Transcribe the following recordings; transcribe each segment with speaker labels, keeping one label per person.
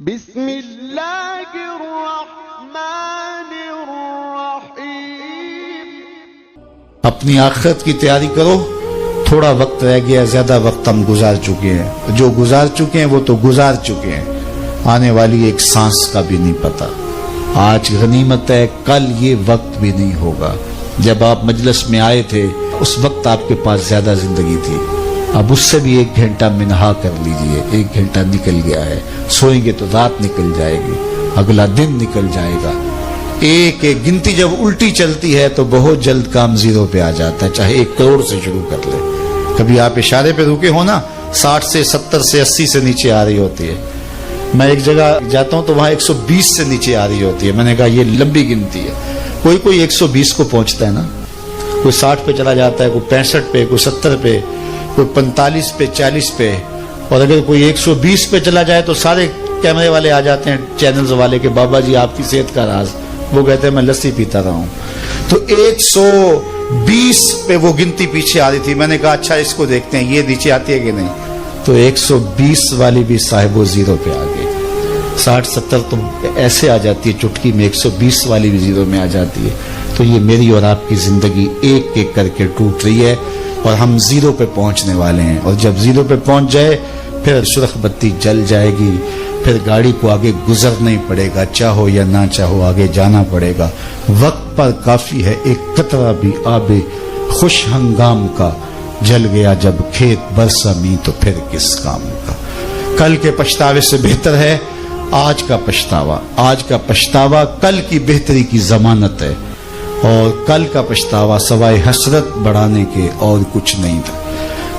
Speaker 1: بسم اللہ الرحمن الرحیم۔
Speaker 2: اپنی آخرت کی تیاری کرو، تھوڑا وقت رہ گیا، زیادہ وقت ہم گزار چکے ہیں، جو گزار چکے ہیں وہ تو گزار چکے ہیں، آنے والی ایک سانس کا بھی نہیں پتا۔ آج غنیمت ہے، کل یہ وقت بھی نہیں ہوگا۔ جب آپ مجلس میں آئے تھے اس وقت آپ کے پاس زیادہ زندگی تھی، اب اس سے بھی 1 گھنٹہ منہا کر لیجئے۔ 1 گھنٹہ نکل گیا ہے، سوئیں گے تو رات نکل جائے گی، اگلا دن نکل جائے گا۔ ایک گنتی جب الٹی چلتی ہے تو بہت جلد کام 0 پہ آ جاتا ہے، چاہے 1 کروڑ سے شروع کر لے۔ کبھی آپ اشارے پہ رکے ہو نا، 60 سے 70 سے 80 سے نیچے آ رہی ہوتی ہے۔ میں ایک جگہ جاتا ہوں تو وہاں 120 سے نیچے آ رہی ہوتی ہے، میں نے کہا یہ لمبی گنتی ہے۔ کوئی 120 کو پہنچتا ہے نا، کوئی 60 پہ چلا جاتا ہے، کوئی 65 پہ، کوئی 70 پہ، کوئی 45 پہ، 40 پہ، اور اگر کوئی 120 پہ چلا جائے تو سارے کیمرے والے آ جاتے ہیں، چینلز والے کے، بابا جی آپ کی صحت کا راز۔ وہ کہتے ہیں میں لسی پیتا رہا ہوں۔ تو 120 پہ وہ گنتی پیچھے آ رہی تھی، میں نے کہا اچھا اس کو دیکھتے ہیں یہ نیچے آتی ہے کہ نہیں، تو 120 والی بھی صاحب وہ 0 پہ آ گئی۔ 60-70 تو ایسے آ جاتی ہے چٹکی میں، 120 والی بھی 0 میں آ جاتی ہے۔ تو یہ میری اور آپ کی زندگی ایک ایک کر کے ٹوٹ رہی ہے اور ہم 0 پہ پہنچنے والے ہیں، اور جب 0 پہ پہنچ جائے پھر سرخ بتی جل جائے گی، پھر گاڑی کو آگے گزرنا ہی پڑے گا، چاہو یا نہ چاہو آگے جانا پڑے گا۔ وقت پر کافی ہے ایک قطرہ بھی آب خوش ہنگام کا، جل گیا جب کھیت برسا می تو پھر کس کام کا۔ کل کے پچھتاوے سے بہتر ہے آج کا پچھتاوا۔ آج کا پچھتاوا کل کی بہتری کی ضمانت ہے، اور کل کا پچھتاوا سوائے حسرت بڑھانے کے اور کچھ نہیں تھا۔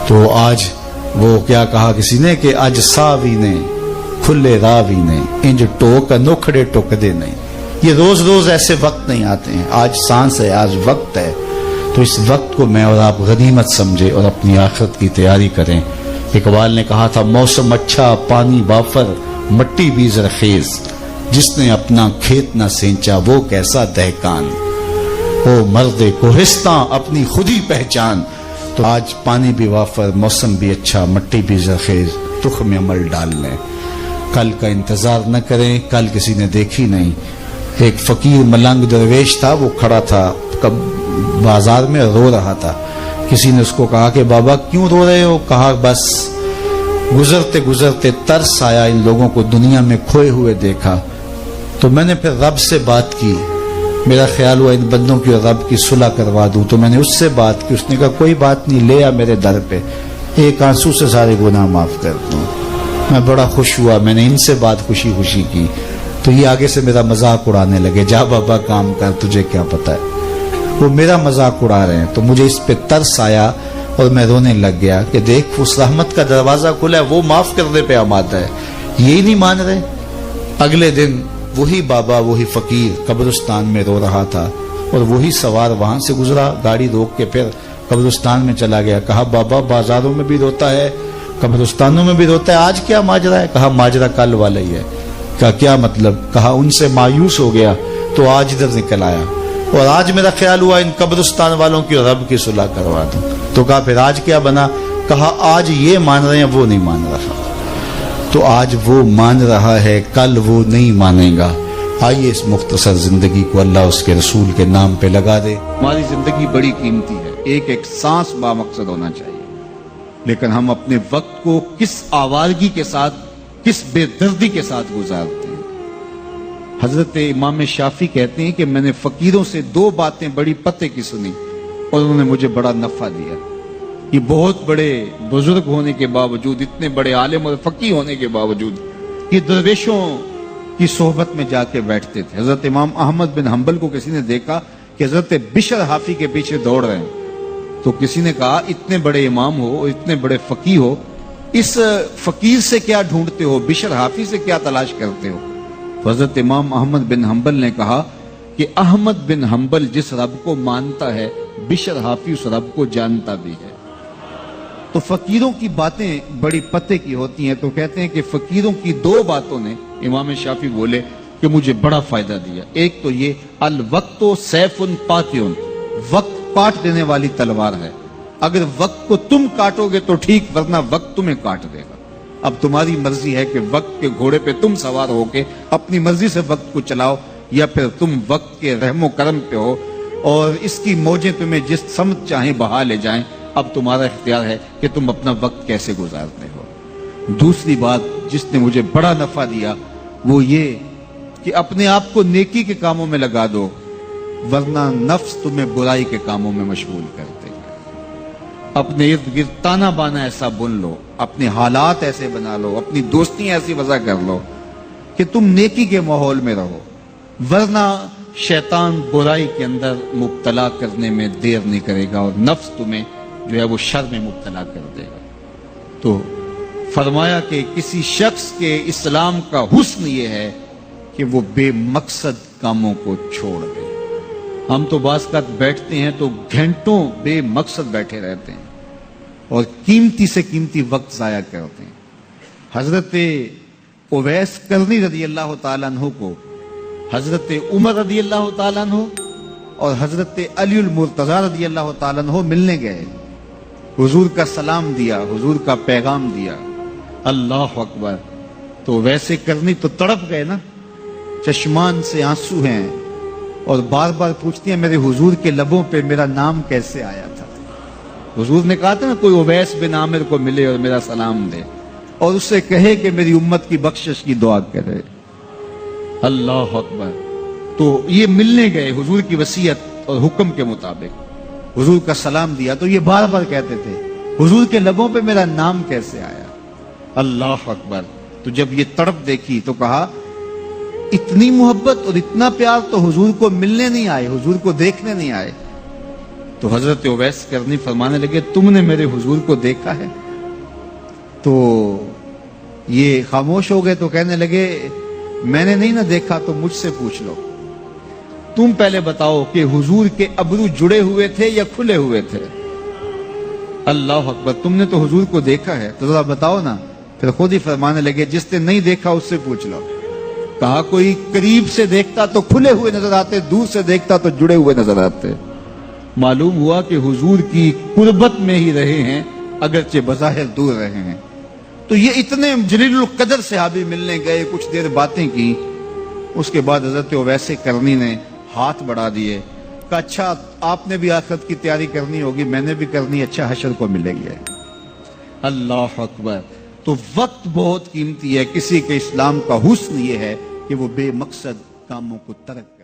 Speaker 2: تو آج وہ کیا کہا کسی نے کہ آج ساوی نے کھلے راوی نے انج ٹوک نوکھڑے ٹوک دے نہیں۔ یہ روز روز ایسے وقت نہیں آتے ہیں، آج سانس ہے، آج وقت ہے، تو اس وقت کو میں اور آپ غنیمت سمجھے اور اپنی آخرت کی تیاری کریں۔ اقبال نے کہا تھا موسم اچھا پانی وافر مٹی بھی زرخیز، جس نے اپنا کھیت نہ سینچا وہ کیسا دہقان، او مرد کوہستاں اپنی خود ہی پہچان۔ تو آج پانی بھی وافر، موسم بھی اچھا، مٹی بھی زرخیز، تخم عمل ڈال لیں۔ کل کا انتظار نہ کریں، کل کسی نے دیکھی نہیں۔ ایک فقیر ملنگ درویش تھا، وہ کھڑا تھا بازار میں رو رہا تھا۔ کسی نے اس کو کہا کہ بابا کیوں رو رہے ہو؟ کہا بس گزرتے گزرتے ترس آیا، ان لوگوں کو دنیا میں کھوئے ہوئے دیکھا، تو میں نے پھر رب سے بات کی، میرا خیال ہوا ان بندوں کی رب کی صلح کروا دوں، تو میں نے اس سے بات کی۔ اس نے کہا کوئی بات نہیں، لے آ میرے در پہ، ایک آنسو سے سارے گناہ معاف کر دوں۔ میں بڑا خوش ہوا، میں نے ان سے بات خوشی خوشی کی، تو یہ آگے سے میرا مذاق اڑانے لگے، جا بابا کام کر، تجھے کیا پتا ہے۔ وہ میرا مذاق اڑا رہے ہیں، تو مجھے اس پہ ترس آیا اور میں رونے لگ گیا کہ دیکھ اس رحمت کا دروازہ کھلا ہے، وہ معاف کرنے پہ آمادہ ہے، یہی نہیں مان رہے۔ اگلے دن وہی بابا، وہی فقیر قبرستان میں رو رہا تھا، اور وہی سوار وہاں سے گزرا، گاڑی روک کے پھر قبرستان میں چلا گیا۔ کہا بابا بازاروں میں بھی روتا ہے، قبرستانوں میں بھی روتا ہے، آج کیا ماجرا ہے؟ کہا ماجرا کل والا ہی ہے۔ کہا کیا مطلب؟ کہا ان سے مایوس ہو گیا تو آج ادھر نکل آیا، اور آج میرا خیال ہوا ان قبرستان والوں کی رب کی صلح کروا دوں۔ تو کہا پھر آج کیا بنا؟ کہا آج یہ مان رہے ہیں، وہ نہیں مان رہا، تو آج وہ مان رہا ہے، کل وہ نہیں مانے گا۔ آئیے اس مختصر زندگی کو اللہ اس کے رسول کے نام پہ لگا دے۔ ہماری زندگی بڑی قیمتی ہے، ایک ایک سانس بامقصد ہونا چاہیے، لیکن ہم اپنے وقت کو کس آوارگی کے ساتھ، کس بے دردی کے ساتھ گزارتے ہیں۔ حضرت امام شافعی کہتے ہیں کہ میں نے فقیروں سے 2 باتیں بڑی پتے کی سنی اور انہوں نے مجھے بڑا نفع دیا۔ یہ بہت بڑے بزرگ ہونے کے باوجود، اتنے بڑے عالم اور فقیہ ہونے کے باوجود، یہ درویشوں کی صحبت میں جا کے بیٹھتے تھے۔ حضرت امام احمد بن حنبل کو کسی نے دیکھا کہ حضرت بشر حافی کے پیچھے دوڑ رہے ہیں، تو کسی نے کہا اتنے بڑے امام ہو، اتنے بڑے فقیہ ہو، اس فقیر سے کیا ڈھونڈتے ہو، بشر حافی سے کیا تلاش کرتے ہو؟ حضرت امام احمد بن حنبل نے کہا کہ احمد بن حنبل جس رب کو مانتا ہے، بشر حافی اس رب کو جانتا بھی ہے۔ تو فقیروں کی باتیں بڑی پتے کی ہوتی ہیں، تو کہتے ہیں کہ فقیروں کی 2 باتوں نے، امام شافعی بولے، کہ مجھے بڑا فائدہ دیا۔ ایک تو یہ الوقت سیف قاطع، وقت کاٹ دینے والی تلوار ہے، اگر وقت کو تم کاٹو گے تو ٹھیک، ورنہ وقت تمہیں کاٹ دے گا۔ اب تمہاری مرضی ہے کہ وقت کے گھوڑے پہ تم سوار ہو کے اپنی مرضی سے وقت کو چلاؤ، یا پھر تم وقت کے رحم و کرم پہ ہو اور اس کی موجیں تمہیں جس سمت چاہیں بہا لے جائیں۔ اب تمہارا اختیار ہے کہ تم اپنا وقت کیسے گزارتے ہو۔ دوسری بات جس نے مجھے بڑا نفع دیا وہ یہ کہ اپنے آپ کو نیکی کے کاموں میں لگا دو، ورنہ نفس تمہیں برائی کے کاموں میں مشغول کر دے گا۔ اپنے ارد گرد تانا بانا ایسا بن لو، اپنے حالات ایسے بنا لو، اپنی دوستیاں ایسی وضع کر لو کہ تم نیکی کے ماحول میں رہو، ورنہ شیطان برائی کے اندر مبتلا کرنے میں دیر نہیں کرے گا اور نفس تمہیں جو ہے وہ شر میں مبتلا کر دے گا۔ تو فرمایا کہ کسی شخص کے اسلام کا حسن یہ ہے کہ وہ بے مقصد کاموں کو چھوڑ دے۔ ہم تو بعض اوقات بیٹھتے ہیں تو گھنٹوں بے مقصد بیٹھے رہتے ہیں اور قیمتی سے قیمتی وقت ضائع کرتے ہیں۔ حضرت اویس کرنی رضی اللہ تعالیٰ عنہ کو حضرت عمر رضی اللہ تعالیٰ عنہ اور حضرت علی المرتضی رضی اللہ تعالیٰ عنہ ملنے گئے، حضور کا سلام دیا، حضور کا پیغام دیا، اللہ اکبر۔ تو ویسے کرنی تو تڑپ گئے نا، چشمان سے آنسو ہیں اور بار بار پوچھتی ہیں میرے حضور کے لبوں پہ میرا نام کیسے آیا تھا۔ حضور نے کہا تھا نا کوئی اویس بن عامر کو ملے اور میرا سلام دے اور اس سے کہے کہ میری امت کی بخشش کی دعا کرے، اللہ اکبر۔ تو یہ ملنے گئے حضور کی وصیت اور حکم کے مطابق، حضور کا سلام دیا تو یہ بار بار کہتے تھے حضور کے لبوں پہ میرا نام کیسے آیا، اللہ اکبر۔ تو جب یہ تڑپ دیکھی تو کہا اتنی محبت اور اتنا پیار تو حضور کو ملنے نہیں آئے، حضور کو دیکھنے نہیں آئے۔ تو حضرت اویس کرنی فرمانے لگے تم نے میرے حضور کو دیکھا ہے؟ تو یہ خاموش ہو گئے تو کہنے لگے میں نے نہیں نہ دیکھا تو مجھ سے پوچھ لو، تم پہلے بتاؤ کہ حضور کے ابرو جڑے ہوئے تھے یا کھلے ہوئے تھے؟ اللہ اکبر، تم نے تو حضور کو دیکھا ہے تو ذرا بتاؤ نا۔ پھر خود ہی فرمانے لگے جس نے نہیں دیکھا اس سے پوچھ لو۔ کہا کوئی قریب سے دیکھتا تو کھلے ہوئے نظر آتے، دور سے دیکھتا تو جڑے ہوئے نظر آتے۔ معلوم ہوا کہ حضور کی قربت میں ہی رہے ہیں اگرچہ بظاہر دور رہے ہیں۔ تو یہ اتنے جلیل القدر صحابی ملنے گئے، کچھ دیر باتیں کی، اس کے بعد حضرت اویس کرنی نے ہاتھ بڑھا دیے، کہا اچھا آپ نے بھی آخرت کی تیاری کرنی ہوگی، میں نے بھی کرنی، اچھا حشر کو ملیں گے۔ اللہ اکبر۔ تو وقت بہت قیمتی ہے، کسی کے اسلام کا حسن یہ ہے کہ وہ بے مقصد کاموں کو ترک کرے۔